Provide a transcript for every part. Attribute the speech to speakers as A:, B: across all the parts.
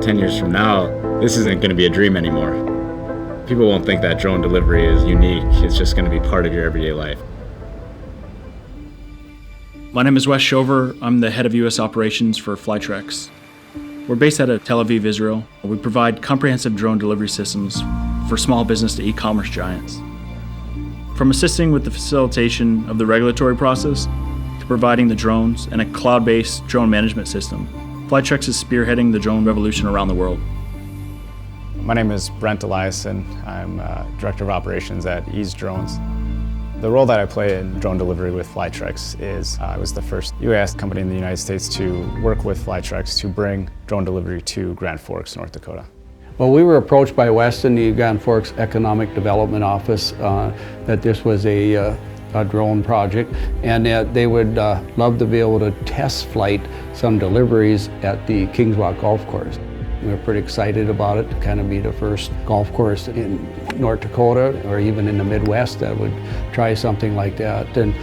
A: 10 years from now, this isn't going to be a dream anymore. People won't think that drone delivery is unique. It's just going to be part of your everyday life.
B: My name is Wes Shover. I'm the head of U.S. operations for Flytrex. We're based out of Tel Aviv, Israel. We provide comprehensive drone delivery systems for small business to e-commerce giants. From assisting with the facilitation of the regulatory process to providing the drones and a cloud-based drone management system, Flytrex is spearheading the drone revolution around the world.
C: My name is Brent Eliason. I'm Director of Operations at Ease Drones. The role that I play in drone delivery with Flytrex is I was the first UAS company in the United States to work with Flytrex to bring drone delivery to Grand Forks, North Dakota.
D: Well, we were approached by West in the Grand Forks Economic Development Office that this was a drone project, and that they would love to be able to test flight some deliveries at the Kings Walk Golf Course. We were pretty excited about it to kind of be the first golf course in North Dakota or even in the Midwest that would try something like that, and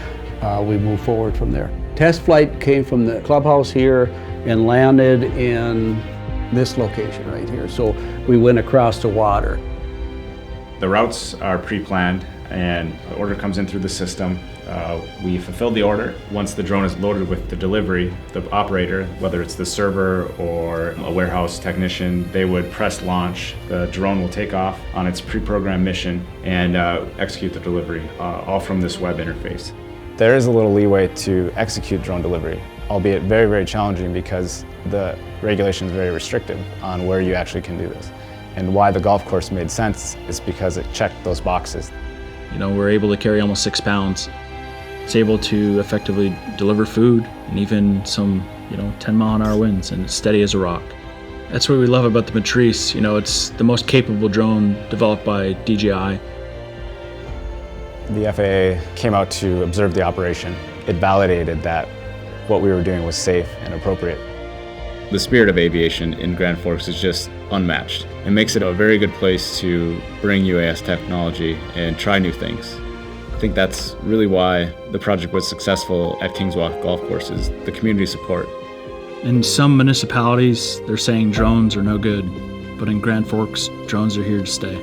D: we moved forward from there. Test flight came from the clubhouse here and landed in this location right here. So we went across the water.
A: The routes are pre-planned and the order comes in through the system. We fulfill the order. Once the drone is loaded with the delivery, the operator, whether it's the server or a warehouse technician, they would press launch. The drone will take off on its pre-programmed mission and execute the delivery, all from this web interface.
C: There is a little leeway to execute drone delivery, albeit very, very challenging because the regulation is very restrictive on where you actually can do this. And why the golf course made sense is because it checked those boxes.
B: You know, we're able to carry almost 6 pounds. It's able to effectively deliver food and even some, 10-mile-an-hour winds, and it's steady as a rock. That's what we love about the Matrice. It's the most capable drone developed by DJI.
C: The FAA came out to observe the operation. It validated that what we were doing was safe and appropriate.
A: The spirit of aviation in Grand Forks is just unmatched. It makes it a very good place to bring UAS technology and try new things. I think that's really why the project was successful at Kings Walk Golf Courses, the community support.
B: In some municipalities, they're saying drones are no good, but in Grand Forks, drones are here to stay.